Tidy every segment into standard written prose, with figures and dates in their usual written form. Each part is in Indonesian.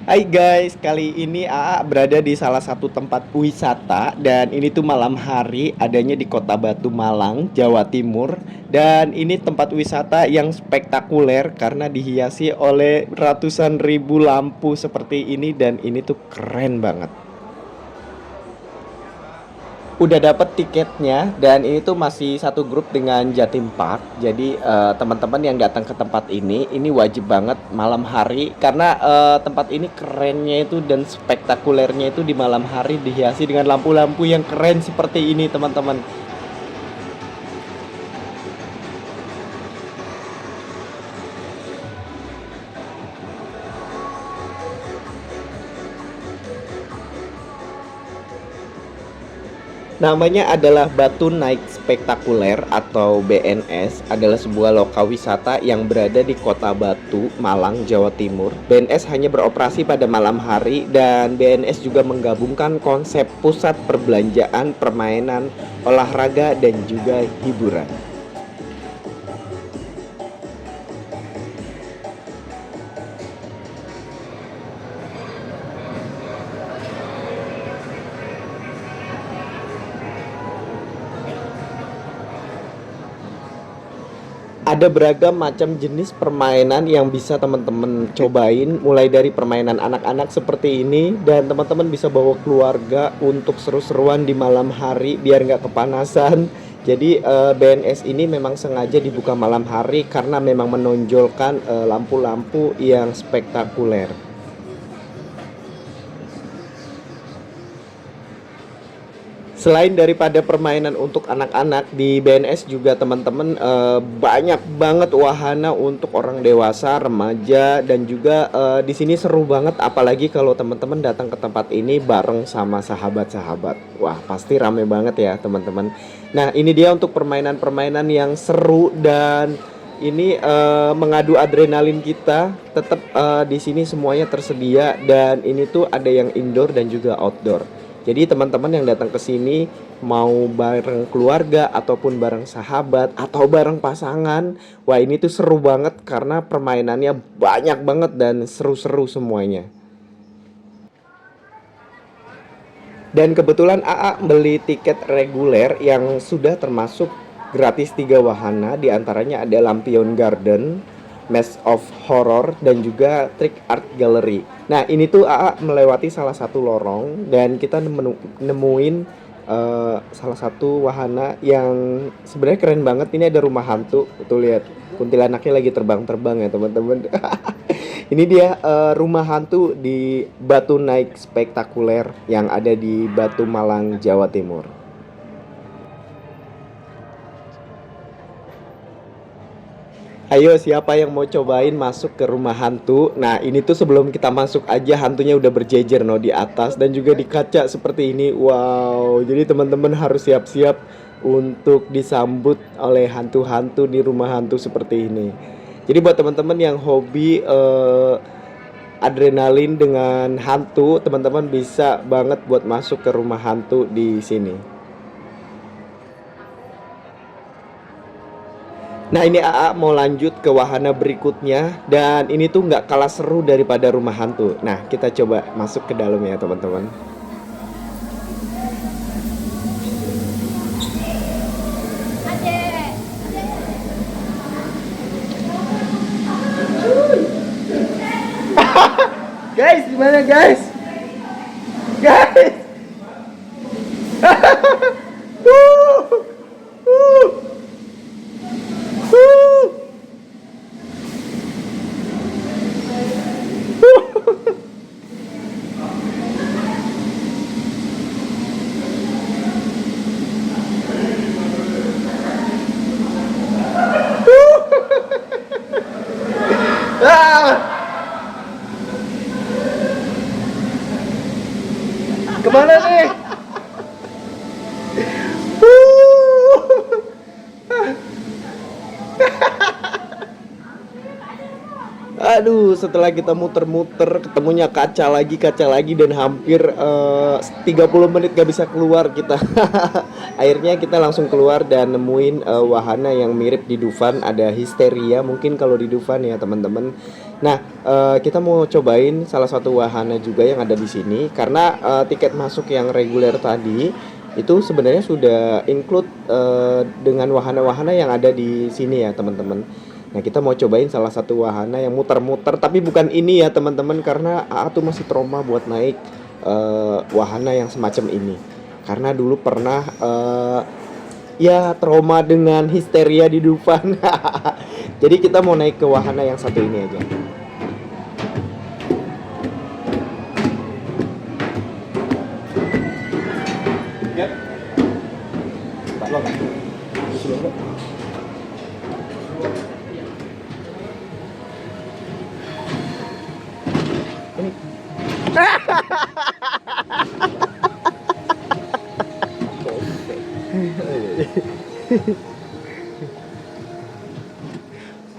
Hai guys, kali ini AA berada di salah satu tempat wisata dan ini tuh malam hari adanya di Kota Batu Malang, Jawa Timur. Dan ini tempat wisata yang spektakuler karena dihiasi oleh ratusan ribu lampu seperti ini dan ini tuh keren banget. Udah dapet tiketnya dan ini tuh masih satu grup dengan Jatim Park. Jadi teman-teman yang datang ke tempat ini wajib banget malam hari karena tempat ini kerennya itu dan spektakulernya itu di malam hari dihiasi dengan lampu-lampu yang keren seperti ini teman-teman. Namanya adalah Batu Night Spektakuler atau BNS, adalah sebuah lokal wisata yang berada di Kota Batu, Malang, Jawa Timur. BNS hanya beroperasi pada malam hari dan BNS juga menggabungkan konsep pusat perbelanjaan, permainan, olahraga dan juga hiburan. Ada beragam macam jenis permainan yang bisa teman-teman cobain, mulai dari permainan anak-anak seperti ini dan teman-teman bisa bawa keluarga untuk seru-seruan di malam hari biar nggak kepanasan. Jadi BNS ini memang sengaja dibuka malam hari karena memang menonjolkan lampu-lampu yang spektakuler. Selain daripada permainan untuk anak-anak, di BNS juga teman-teman banyak banget wahana untuk orang dewasa, remaja dan juga di sini seru banget apalagi kalau teman-teman datang ke tempat ini bareng sama sahabat-sahabat. Wah, pasti rame banget ya, teman-teman. Nah, ini dia untuk permainan-permainan yang seru dan ini mengadu adrenalin kita. Tetap di sini semuanya tersedia dan ini tuh ada yang indoor dan juga outdoor. Jadi teman-teman yang datang ke sini mau bareng keluarga ataupun bareng sahabat atau bareng pasangan, wah ini tuh seru banget karena permainannya banyak banget dan seru-seru semuanya. Dan kebetulan AA beli tiket reguler yang sudah termasuk gratis 3 wahana, diantaranya ada Lampion Garden, Maze of Horror, dan juga Trick Art Gallery. Nah ini tuh AA melewati salah satu lorong dan kita nemuin salah satu wahana yang sebenarnya keren banget. Ini ada rumah hantu, tuh lihat kuntilanaknya lagi terbang-terbang ya teman-teman. Ini dia rumah hantu di Batu Naik Spektakuler yang ada di Batu Malang, Jawa Timur. Ayo siapa yang mau cobain masuk ke rumah hantu? Nah ini tuh sebelum kita masuk aja hantunya udah berjejer no di atas dan juga di kaca seperti ini. Wow, jadi teman-teman harus siap-siap untuk disambut oleh hantu-hantu di rumah hantu seperti ini. Jadi buat teman-teman yang hobi adrenalin dengan hantu, teman-teman bisa banget buat masuk ke rumah hantu di sini. Nah ini AA mau lanjut ke wahana berikutnya dan ini tuh nggak kalah seru daripada rumah hantu. Nah kita coba masuk ke dalam ya teman-teman. Guys, gimana guys? Guys. Wuh, wuh, wuh. Ah, kemana nih? Wuh. Aduh, setelah kita muter-muter, ketemunya kaca lagi dan hampir 30 menit gak bisa keluar kita. Akhirnya kita langsung keluar dan nemuin wahana yang mirip di Dufan, ada Histeria mungkin kalau di Dufan ya teman-teman. Nah, kita mau cobain salah satu wahana juga yang ada di sini karena tiket masuk yang reguler tadi itu sebenarnya sudah include dengan wahana-wahana yang ada di sini ya teman-teman. Nah, kita mau cobain salah satu wahana yang muter-muter tapi bukan ini ya teman-teman, karena AA tuh masih trauma buat naik wahana yang semacam ini. Karena dulu pernah ya trauma dengan histeria di Dufan. Jadi kita mau naik ke wahana yang satu ini aja.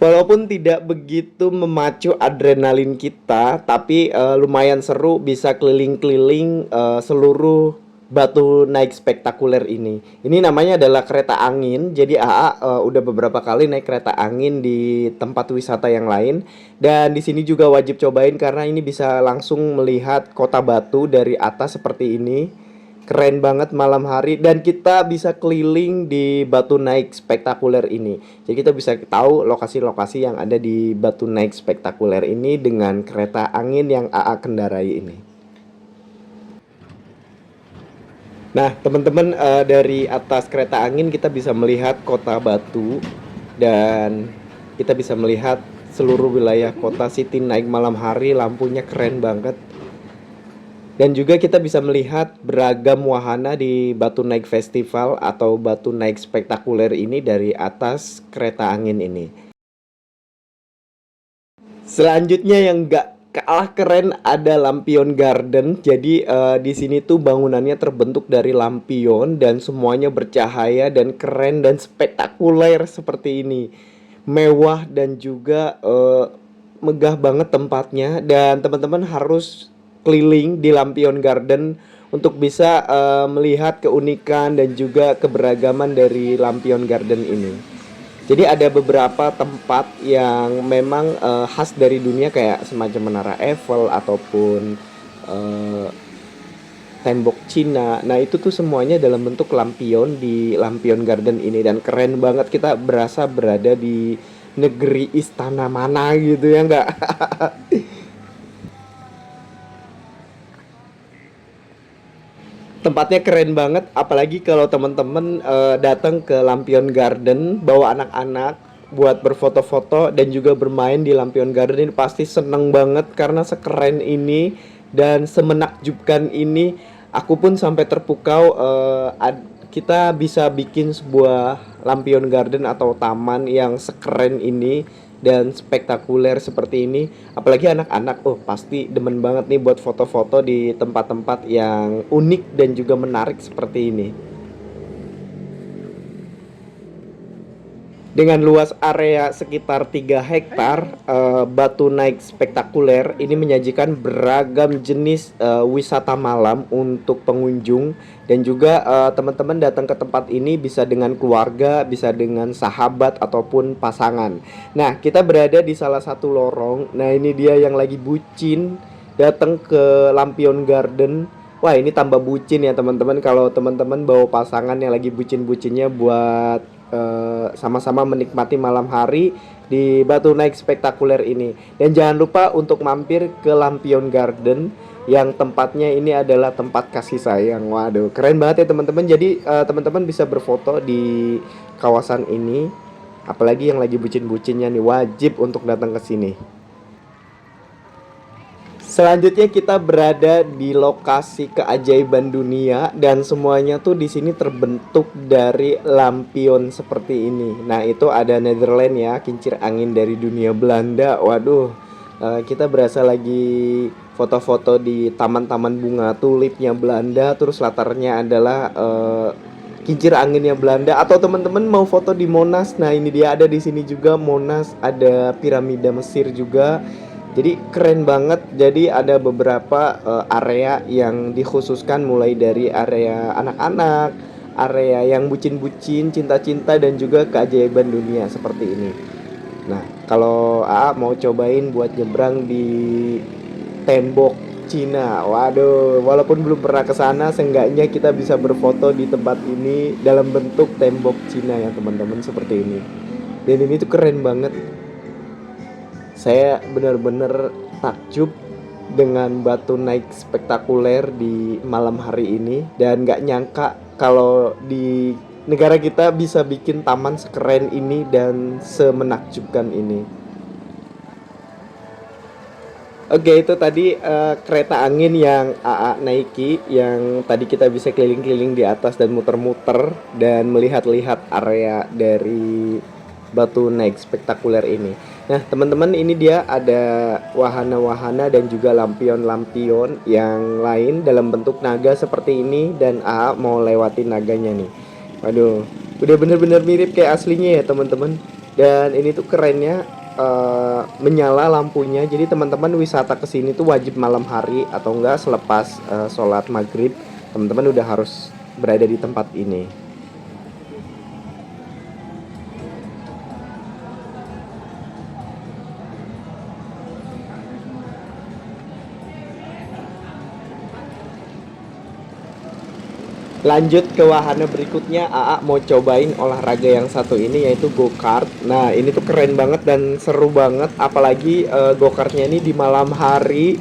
Walaupun tidak begitu memacu adrenalin kita, tapi lumayan seru bisa keliling-keliling seluruh batu naik spektakuler ini. Ini namanya adalah kereta angin. Jadi AA udah beberapa kali naik kereta angin di tempat wisata yang lain, dan di sini juga wajib cobain karena ini bisa langsung melihat kota Batu dari atas seperti ini. Keren banget malam hari dan kita bisa keliling di Batu Naik Spektakuler ini. Jadi kita bisa tahu lokasi-lokasi yang ada di Batu Naik Spektakuler ini dengan kereta angin yang AA kendarai ini. Nah, teman-teman, dari atas kereta angin kita bisa melihat kota Batu dan kita bisa melihat seluruh wilayah kota Siti naik malam hari, lampunya keren banget. Dan juga kita bisa melihat beragam wahana di Batu Naik Festival atau Batu Naik Spektakuler ini dari atas kereta angin ini. Selanjutnya yang gak kalah keren ada Lampion Garden. Jadi di sini tuh bangunannya terbentuk dari lampion dan semuanya bercahaya dan keren dan spektakuler seperti ini. Mewah dan juga megah banget tempatnya, dan teman-teman harus keliling di Lampion Garden untuk bisa melihat keunikan dan juga keberagaman dari Lampion Garden ini. Jadi ada beberapa tempat yang memang khas dari dunia kayak semacam Menara Eiffel ataupun eh, tembok Cina. Nah, itu tuh semuanya dalam bentuk lampion di Lampion Garden ini dan keren banget, kita berasa berada di negeri istana mana gitu ya enggak? Tempatnya keren banget, apalagi kalau teman-teman datang ke Lampion Garden bawa anak-anak buat berfoto-foto dan juga bermain di Lampion Garden, ini pasti seneng banget karena sekeren ini dan semenakjubkan ini. Aku pun sampai terpukau kita bisa bikin sebuah Lampion Garden atau taman yang sekeren ini dan spektakuler seperti ini. Apalagi anak-anak, oh pasti demen banget nih buat foto-foto di tempat-tempat yang unik dan juga menarik seperti ini. Dengan luas area sekitar 3 hektar, Batu Naik Spektakuler ini menyajikan beragam jenis wisata malam untuk pengunjung, dan juga teman-teman datang ke tempat ini bisa dengan keluarga, bisa dengan sahabat ataupun pasangan. Nah, kita berada di salah satu lorong. Nah, ini dia yang lagi bucin datang ke Lampion Garden. Wah, ini tambah bucin ya teman-teman kalau teman-teman bawa pasangan yang lagi bucin-bucinnya buat sama-sama menikmati malam hari di Batu Naik Spektakuler ini. Dan jangan lupa untuk mampir ke Lampion Garden yang tempatnya ini adalah tempat kasih sayang. Waduh, keren banget ya teman-teman. Jadi teman-teman bisa berfoto di kawasan ini. Apalagi yang lagi bucin-bucinnya nih wajib untuk datang ke sini. Selanjutnya kita berada di lokasi keajaiban dunia dan semuanya tuh di sini terbentuk dari lampion seperti ini. Nah, itu ada Netherlands ya, kincir angin dari dunia Belanda. Waduh, kita berasa lagi foto-foto di taman-taman bunga tulipnya Belanda, terus latarnya adalah kincir anginnya Belanda, atau teman-teman mau foto di Monas. Nah, ini dia ada di sini juga Monas, ada piramida Mesir juga. Jadi keren banget. Jadi ada beberapa area yang dikhususkan mulai dari area anak-anak, area yang bucin-bucin, cinta-cinta dan juga keajaiban dunia seperti ini. Nah, Kalau AA mau cobain buat nyebrang di tembok Cina. Waduh, walaupun belum pernah ke sana, seenggaknya kita bisa berfoto di tempat ini dalam bentuk tembok Cina ya teman-teman, seperti ini. Dan ini tuh keren banget. Saya benar-benar takjub dengan batu naik spektakuler di malam hari ini, dan nggak nyangka kalau di negara kita bisa bikin taman sekeren ini dan semenakjubkan ini. Oke, itu tadi kereta angin yang AA naiki, yang tadi kita bisa keliling-keliling di atas dan muter-muter dan melihat-lihat area dari batu naik spektakuler ini. Nah, teman-teman, ini dia ada wahana-wahana dan juga lampion-lampion yang lain dalam bentuk naga seperti ini, dan AA mau lewatin naganya nih. Waduh, udah bener-bener mirip kayak aslinya ya teman-teman. Dan ini tuh kerennya, menyala lampunya. Jadi teman-teman wisata ke sini tuh wajib malam hari atau enggak selepas sholat maghrib. Teman-teman udah harus berada di tempat ini. Lanjut ke wahana berikutnya, AA mau cobain olahraga yang satu ini, yaitu go-kart. Nah, ini tuh keren banget dan seru banget, apalagi go-kartnya ini di malam hari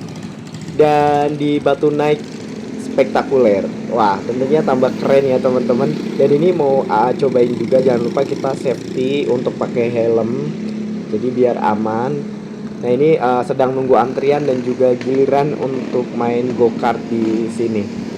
dan di batu naik spektakuler. Wah, tentunya tambah keren ya teman-teman. Dan ini mau AA cobain juga, jangan lupa kita safety untuk pakai helm. Jadi biar aman. Nah, ini sedang nunggu antrian dan juga giliran untuk main go-kart di sini.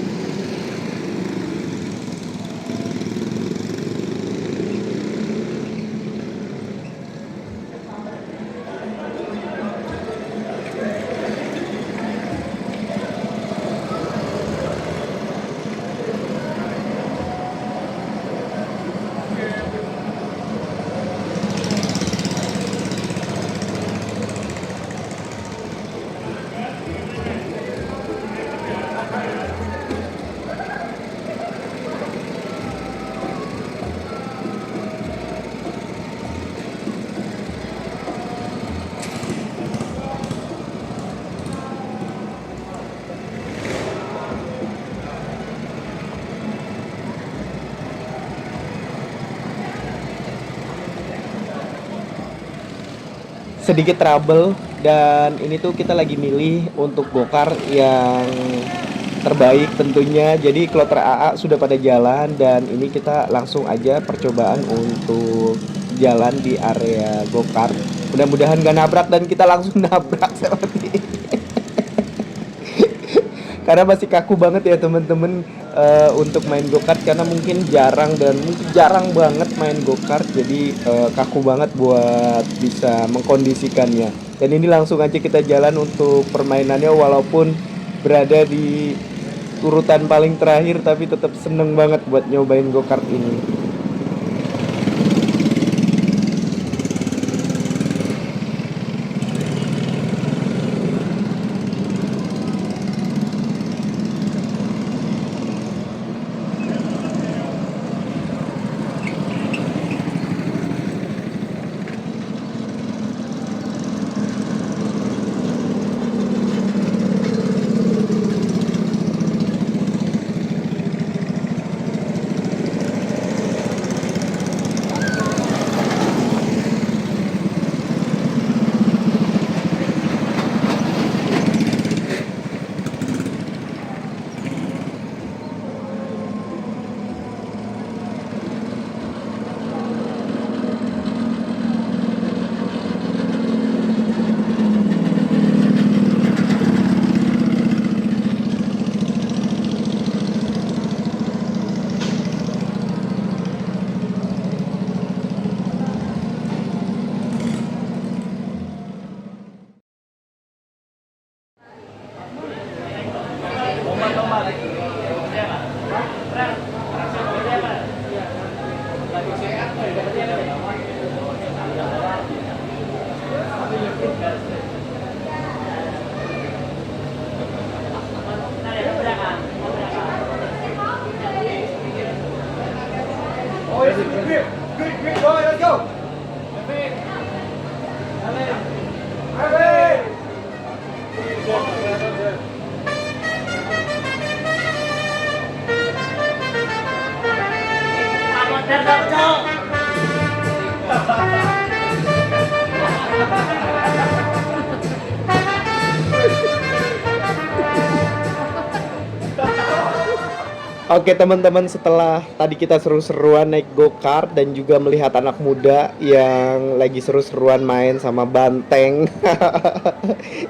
Sedikit trouble, dan ini tuh kita lagi milih untuk gokar yang terbaik tentunya. Jadi kloter AA sudah pada jalan, dan ini kita langsung aja percobaan untuk jalan di area gokar. Mudah-mudahan gak nabrak dan kita langsung nabrak seperti ini. Karena masih kaku banget ya teman-teman, untuk main go-kart, karena mungkin jarang banget main go-kart, jadi kaku banget buat bisa mengkondisikannya. Dan ini langsung aja kita jalan untuk permainannya, walaupun berada di urutan paling terakhir, tapi tetap seneng banget buat nyobain go-kart ini. Oke teman-teman, setelah tadi kita seru-seruan naik go-kart dan juga melihat anak muda yang lagi seru-seruan main sama banteng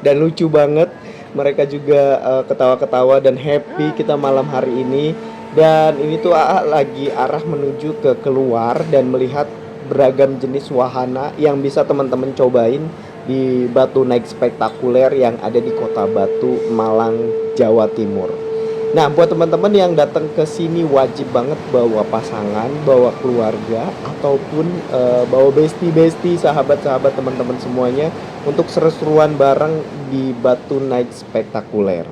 dan lucu banget, mereka juga ketawa-ketawa dan happy kita malam hari ini. Dan ini tuh AA lagi arah menuju ke keluar dan melihat beragam jenis wahana yang bisa teman-teman cobain di Batu Naik Spektakuler yang ada di Kota Batu, Malang, Jawa Timur. Nah, buat teman-teman yang datang ke sini wajib banget bawa pasangan, bawa keluarga, ataupun bawa bestie-bestie, sahabat-sahabat teman-teman semuanya untuk seru-seruan bareng di Batu Night Spektakuler.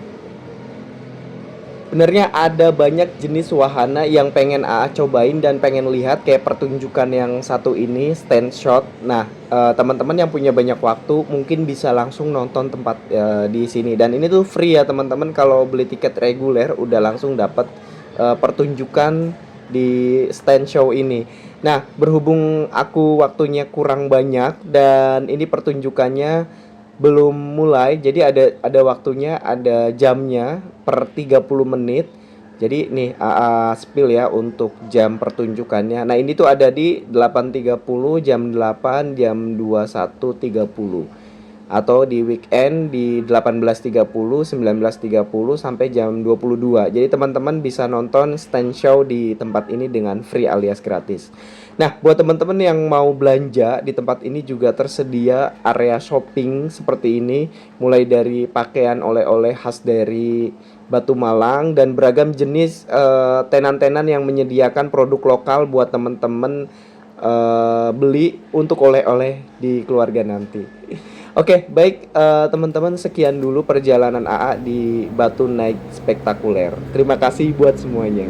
Sebenarnya ada banyak jenis wahana yang pengen AA cobain dan pengen lihat kayak pertunjukan yang satu ini, stand shot. Nah, teman-teman yang punya banyak waktu mungkin bisa langsung nonton tempat di sini. Dan ini tuh free ya teman-teman, kalau beli tiket reguler udah langsung dapat pertunjukan di stand show ini. Nah, berhubung aku waktunya kurang banyak dan ini pertunjukannya belum mulai, jadi ada waktunya, ada jamnya per 30 menit. Jadi nih AA spill ya untuk jam pertunjukannya. Nah, ini tuh ada di 8.30, jam 8, jam 21.30, atau di weekend di 18.30, 19.30 sampai jam 22. Jadi teman-teman bisa nonton stand show di tempat ini dengan free alias gratis. Nah, buat teman-teman yang mau belanja di tempat ini juga tersedia area shopping seperti ini, mulai dari pakaian oleh-oleh khas dari Batu Malang dan beragam jenis tenan-tenan yang menyediakan produk lokal buat teman-teman beli untuk oleh-oleh di keluarga nanti. Oke, baik teman-teman, sekian dulu perjalanan AA di Batu Night Spektakuler. Terima kasih buat semuanya.